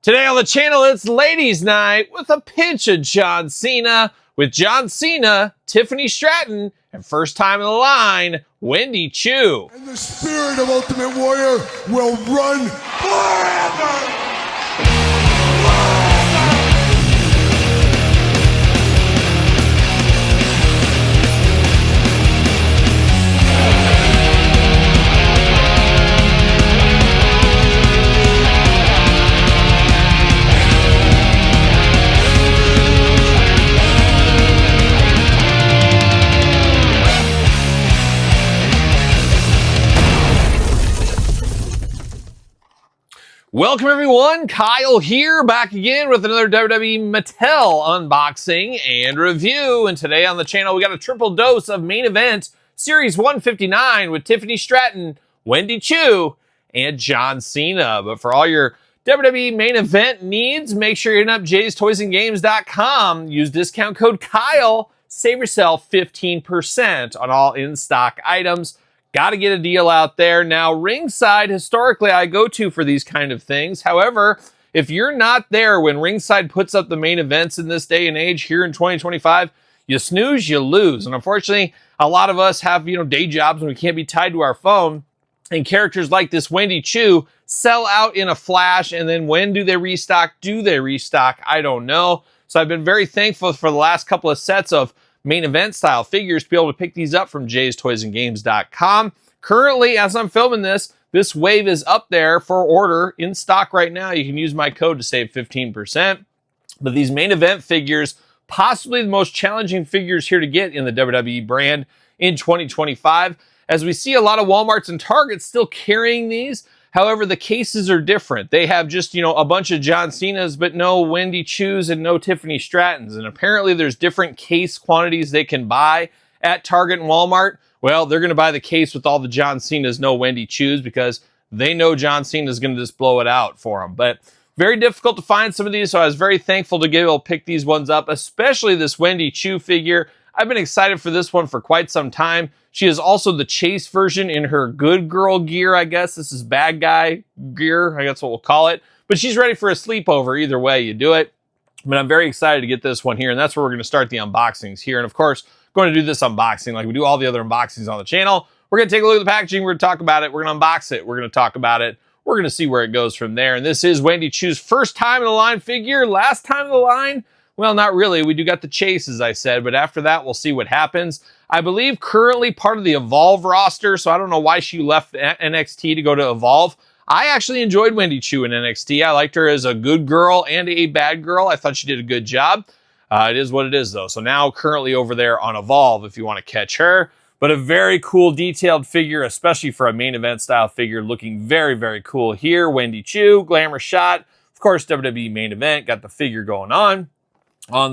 Today on the channel, it's Ladies Night with a pinch of John Cena, with John Cena, Tiffany Stratton, and first time in the line, Wendy Chu. And the spirit of Ultimate Warrior will run forever! Welcome everyone, Kyle here, back again with another WWE Mattel unboxing and review. And today on the channel, we got a triple dose of main event Series 159 with Tiffany Stratton, Wendy Chu, and John Cena. But for all your WWE main event needs, make sure you're hitting up jaystoysandgames.com. Use discount code Kyle, save yourself 15% on all in-stock items. Got to get a deal out there. Now, Ringside, historically, I go to for these kind of things. However, if you're not there when Ringside puts up the main events in this day and age here in 2025, you snooze, you lose. And unfortunately, a lot of us have, day jobs and we can't be tied to our phone. And characters like this Wendy Chu sell out in a flash. And then when do they restock? Do they restock? I don't know. So I've been very thankful for the last couple of sets of main event style figures to be able to pick these up from jaystoysandgames.com. Currently, as I'm filming this wave is up there for order in stock right now. You can use my code to save 15%. But these main event figures, possibly the most challenging figures here to get in the WWE brand in 2025, as we see a lot of Walmarts and Targets still carrying these. However, the cases are different. They have just, a bunch of John Cenas, but no Wendy Chus and no Tiffany Strattons. And apparently there's different case quantities they can buy at Target and Walmart. Well, they're going to buy the case with all the John Cenas, no Wendy Chus, because they know John Cena is going to just blow it out for them. But very difficult to find some of these, so I was very thankful to be able to pick these ones up, especially this Wendy Chu figure. I've been excited for this one for quite some time. She is also the chase version in her good girl gear, I guess. This is bad guy gear, I guess what we'll call it. But she's ready for a sleepover either way you do it. But I'm very excited to get this one here, and that's where we're going to start the unboxings here. And of course, going to do this unboxing like we do all the other unboxings on the channel. We're going to take a look at the packaging. We're going to talk about it. We're going to unbox it. We're going to talk about it. We're going to see where it goes from there. And this is Wendy Chu's first time in the line figure. Last time in the line? Well, not really. We do got the chase, as I said, but after that, we'll see what happens. I believe currently part of the Evolve roster, so I don't know why she left NXT to go to Evolve. I actually enjoyed Wendy Chu in NXT. I liked her as a good girl and a bad girl. I thought she did a good job. It is what it is, though. So now currently over there on Evolve, if you want to catch her. But a very cool detailed figure, especially for a main event style figure, looking very, very cool here. Wendy Chu, glamour shot. Of course, WWE main event, got the figure going on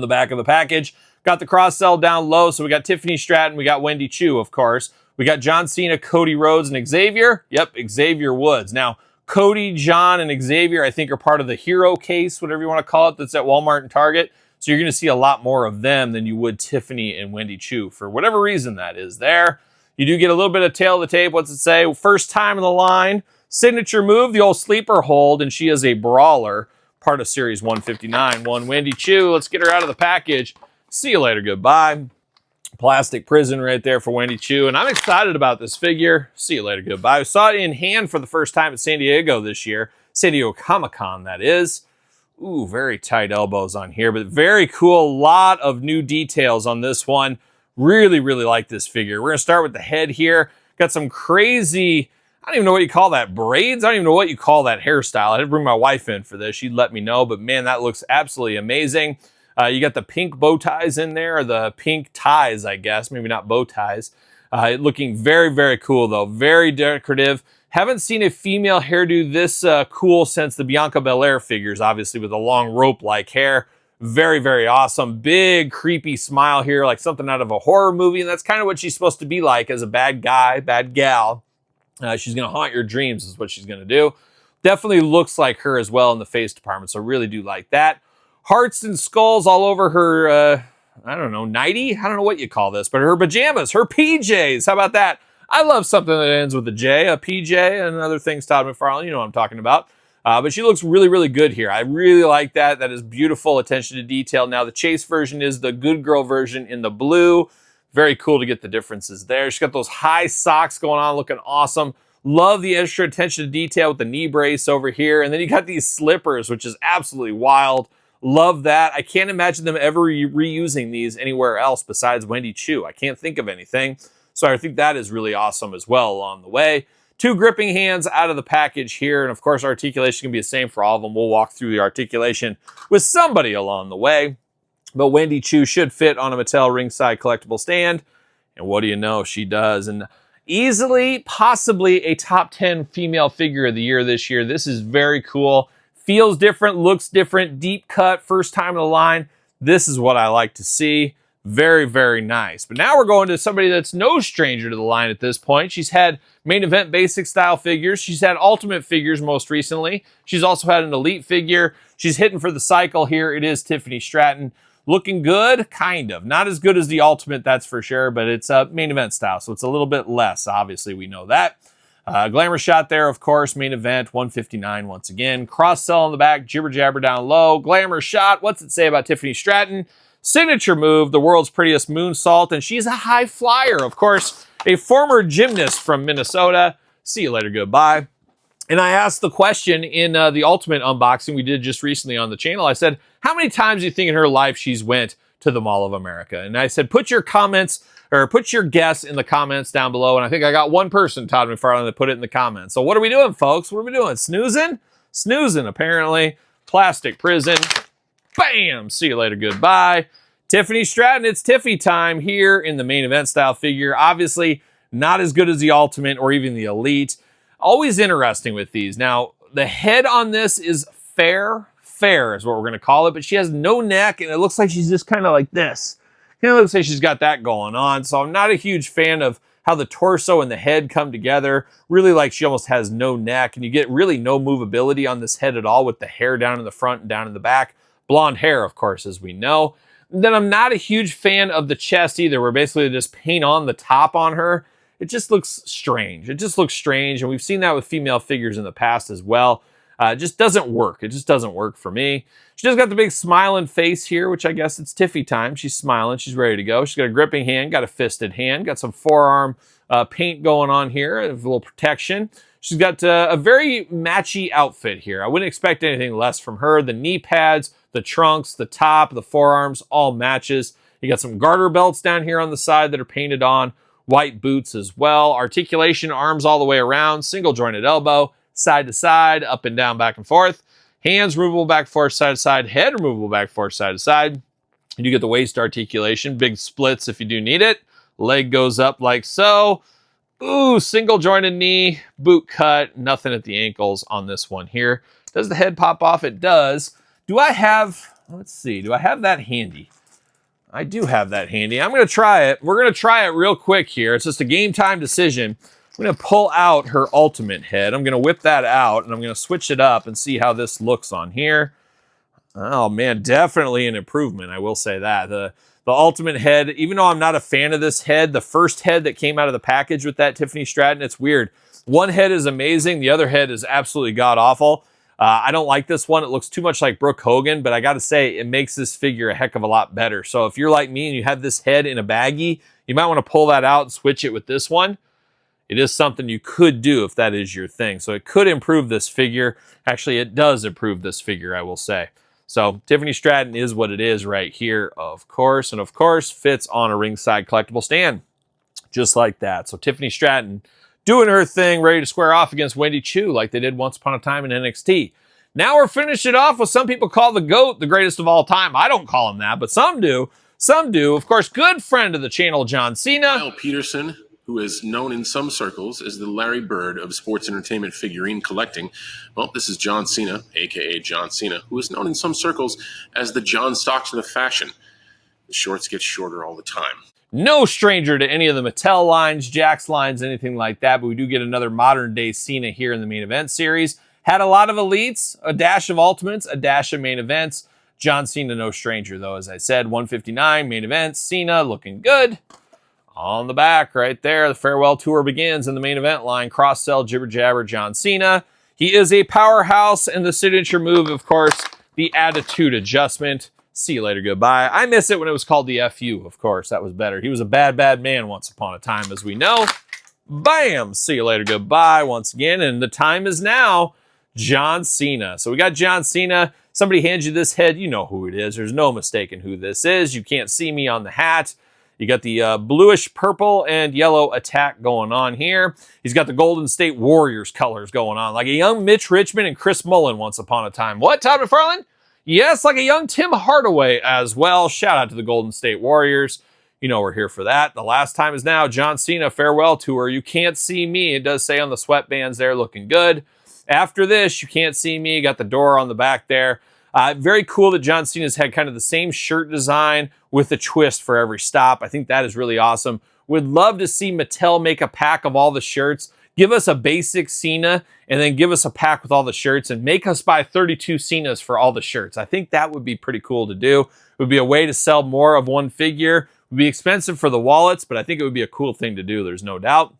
the back of the package. Got the cross sell down low. So we got Tiffany Stratton. We got Wendy Chu, of course. We got John Cena, Cody Rhodes, and Xavier. Yep, Xavier Woods. Now, Cody, John, and Xavier, I think, are part of the hero case, whatever you want to call it, that's at Walmart and Target. So you're going to see a lot more of them than you would Tiffany and Wendy Chu, for whatever reason that is there. You do get a little bit of tail of the tape. What's it say? First time in the line. Signature move, the old sleeper hold, and she is a brawler, part of Series 159. One Wendy Chu. Let's get her out of the package. See you later. Goodbye. Plastic prison right there for Wendy Chu. And I'm excited about this figure. See you later. Goodbye. I saw it in hand for the first time at San Diego this year. San Diego Comic-Con, that is. Ooh, very tight elbows on here, but very cool. A lot of new details on this one. Really, really like this figure. We're going to start with the head here. Got some crazy, I don't even know what you call that, braids? I don't even know what you call that hairstyle. I didn't bring my wife in for this. She'd let me know, but man, that looks absolutely amazing. You got the pink bow ties in there, or the pink ties, I guess. Maybe not bow ties. Looking very, very cool, though. Very decorative. Haven't seen a female hairdo this cool since the Bianca Belair figures, obviously, with a long rope-like hair. Very, very awesome. Big, creepy smile here, like something out of a horror movie, and that's kind of what she's supposed to be like as a bad guy, bad gal. She's going to haunt your dreams is what she's going to do. Definitely looks like her as well in the face department, so really do like that. Hearts and skulls all over her, I don't know, nightie? I don't know what you call this, but her pajamas, her PJs. How about that? I love something that ends with a J, a PJ, and other things, Todd McFarlane. You know what I'm talking about. But she looks really, really good here. I really like that. That is beautiful attention to detail. Now, the chase version is the good girl version in the blue. Very cool to get the differences there. She's got those high socks going on, looking awesome. Love the extra attention to detail with the knee brace over here. And then you got these slippers, which is absolutely wild. Love that. I can't imagine them ever reusing these anywhere else besides Wendy Chu. I can't think of anything. So I think that is really awesome as well along the way. 2 gripping hands out of the package here. And of course, articulation can be the same for all of them. We'll walk through the articulation with somebody along the way. But Wendy Chu should fit on a Mattel ringside collectible stand. And what do you know? She does. And easily, possibly a top 10 female figure of the year this year. This is very cool. Feels different, looks different, deep cut, first time in the line. This is what I like to see. Very, very nice. But now we're going to somebody that's no stranger to the line at this point. She's had main event basic style figures. She's had ultimate figures most recently. She's also had an elite figure. She's hitting for the cycle here. It is Tiffany Stratton. Looking good, kind of. Not as good as the ultimate, that's for sure, but it's main event style, so it's a little bit less. Obviously, we know that. Glamour shot there, of course. Main event, 159 once again. Cross sell on the back, jibber jabber down low. Glamour shot. What's it say about Tiffany Stratton? Signature move, the world's prettiest moonsault, and she's a high flyer. Of course, a former gymnast from Minnesota. See you later, goodbye. And I asked the question in the Ultimate unboxing we did just recently on the channel. I said, how many times do you think in her life she's went to the Mall of America? And I said, put your comments, or put your guess in the comments down below. And I think I got one person, Todd McFarlane, that put it in the comments. So what are we doing, folks? What are we doing? Snoozing? Snoozing, apparently. Plastic prison. Bam! See you later, goodbye. Tiffany Stratton, it's Tiffy time here in the main event style figure. Obviously, not as good as the Ultimate or even the Elite. Always interesting with these. Now, the head on this is fair is what we're going to call it, but she has no neck, and it looks like she's just kind of like this. Kind of looks like she's got that going on, so I'm not a huge fan of how the torso and the head come together. Really like she almost has no neck, and you get really no movability on this head at all with the hair down in the front and down in the back. Blonde hair, of course, as we know. And then I'm not a huge fan of the chest either, where basically they just paint on the top on her. It just looks strange. It just looks strange, and we've seen that with female figures in the past as well. It just doesn't work. It just doesn't work for me. She just got the big smiling face here, which I guess it's Tiffy time. She's smiling. She's ready to go. She's got a gripping hand, got a fisted hand, got some forearm paint going on here, a little protection. She's got a very matchy outfit here. I wouldn't expect anything less from her. The knee pads, the trunks, the top, the forearms, all matches. You got some garter belts down here on the side that are painted on. White boots as well. Articulation, arms all the way around. Single jointed elbow. Side to side, up and down, back and forth. Hands removable back and forth, side to side. Head removable back and forth, side to side. You do get the waist articulation. Big splits if you do need it. Leg goes up like so. Ooh, single jointed knee, boot cut. Nothing at the ankles on this one here. Does the head pop off? It does. Do I have, let's see, do I have that handy? I do have that handy. I'm going to try it. We're going to try it real quick here. It's just a game time decision. I'm going to pull out her Ultimate head. I'm going to whip that out, and I'm going to switch it up and see how this looks on here. Oh, man, definitely an improvement. I will say that. The Ultimate head, even though I'm not a fan of this head, the first head that came out of the package with that Tiffany Stratton, it's weird. One head is amazing. The other head is absolutely god-awful. I don't like this one. It looks too much like Brooke Hogan, but I got to say, it makes this figure a heck of a lot better. So if you're like me and you have this head in a baggie, you might want to pull that out and switch it with this one. It is something you could do if that is your thing. So it could improve this figure. Actually, it does improve this figure, I will say. So Tiffany Stratton is what it is right here, of course. And of course, fits on a ringside collectible stand. Just like that. So Tiffany Stratton doing her thing, ready to square off against Wendy Chu like they did once upon a time in NXT. Now we're finishing it off with some people call the GOAT the greatest of all time. I don't call him that, but some do. Some do. Of course, good friend of the channel, John Cena. Peterson, who is known in some circles as the Larry Bird of sports entertainment figurine collecting. Well, this is John Cena, a.k.a. John Cena, who is known in some circles as the John Stockton of fashion. The shorts get shorter all the time. No stranger to any of the Mattel lines, Jakks lines, anything like that, but we do get another modern-day Cena here in the main event series. Had a lot of elites, a dash of ultimates, a dash of main events. John Cena, no stranger, though, as I said. 159, main event, Cena looking good. On the back right there, the farewell tour begins in the main event line. Cross-sell, jibber-jabber, John Cena. He is a powerhouse, and the signature move, of course, the attitude adjustment. See you later, goodbye. I miss it when it was called the FU, of course. That was better. He was a bad, bad man once upon a time, as we know. Bam! See you later, goodbye once again. And the time is now John Cena. So we got John Cena. Somebody hands you this head, you know who it is. There's no mistaking who this is. You can't see me on the hat. You got the bluish purple and yellow attack going on here. He's got the Golden State Warriors colors going on, like a young Mitch Richmond and Chris Mullin once upon a time. What, Todd McFarlane? Yes, like a young Tim Hardaway as well. Shout out to the Golden State Warriors. You know we're here for that. The last time is now. John Cena farewell tour. You can't see me. It does say on the sweatbands there, looking good. After this, you can't see me. Got the door on the back there. Very cool that John Cena's had kind of the same shirt design with a twist for every stop. I think that is really awesome. Would love to see Mattel make a pack of all the shirts. Give us a basic Cena and then give us a pack with all the shirts and make us buy 32 Cenas for all the shirts. I think that would be pretty cool to do. It would be a way to sell more of one figure. It would be expensive for the wallets, but I think it would be a cool thing to do. There's no doubt.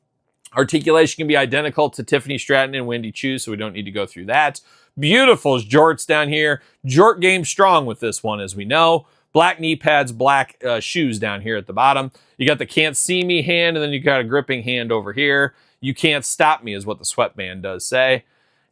Articulation can be identical to Tiffany Stratton and Wendy Chu, so we don't need to go through that. Beautiful jorts down here. Jort game strong with this one, as we know. Black knee pads, black shoes down here at the bottom. You got the can't see me hand, and then you got a gripping hand over here. You can't stop me is what the sweatband does say.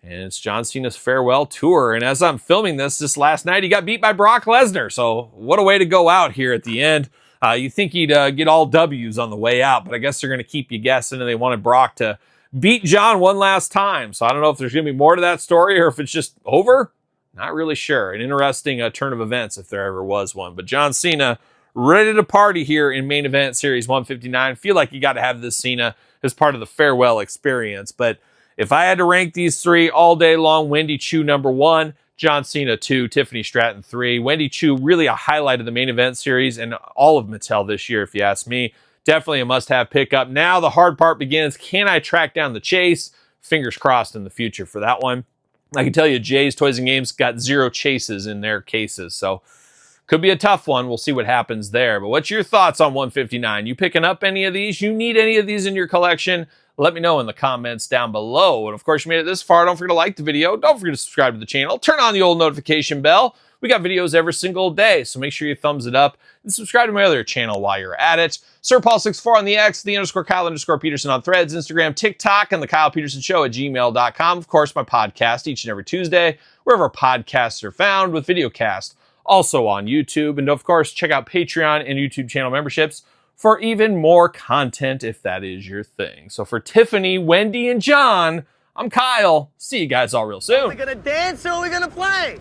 And it's John Cena's farewell tour. And as I'm filming this last night, he got beat by Brock Lesnar. So what a way to go out here at the end. You think he'd get all W's on the way out, but I guess they're going to keep you guessing, and they wanted Brock to beat John one last time. So I don't know if there's going to be more to that story or if it's just over. Not really sure. An interesting turn of events if there ever was one. But John Cena ready to party here in main event series 159. Feel like you got to have this Cena as part of the farewell experience. But if I had to rank these three all day long, Wendy Chu number 1, John Cena 2, Tiffany Stratton 3. Wendy Chu really a highlight of the main event series and all of Mattel this year, if you ask me. Definitely a must-have pickup. Now the hard part begins. Can I track down the chase? Fingers crossed in the future for that one. I can tell you Jay's Toys and Games got 0 chases in their cases, so could be a tough one. We'll see what happens there. But what's your thoughts on 159? You picking up any of these? You need any of these in your collection? Let me know in the comments down below. And of course, you made it this far. Don't forget to like the video. Don't forget to subscribe to the channel. Turn on the old notification bell. We got videos every single day, so make sure you thumbs it up and subscribe to my other channel while you're at it. SirPaul64 on the X, _Kyle_Peterson on Threads, Instagram, TikTok, and TheKylePetersonShow at gmail.com. Of course, my podcast each and every Tuesday, wherever podcasts are found, with videocast also on YouTube. And of course, check out Patreon and YouTube channel memberships for even more content if that is your thing. So for Tiffany, Wendy, and John, I'm Kyle. See you guys all real soon. Are we gonna dance or are we gonna play?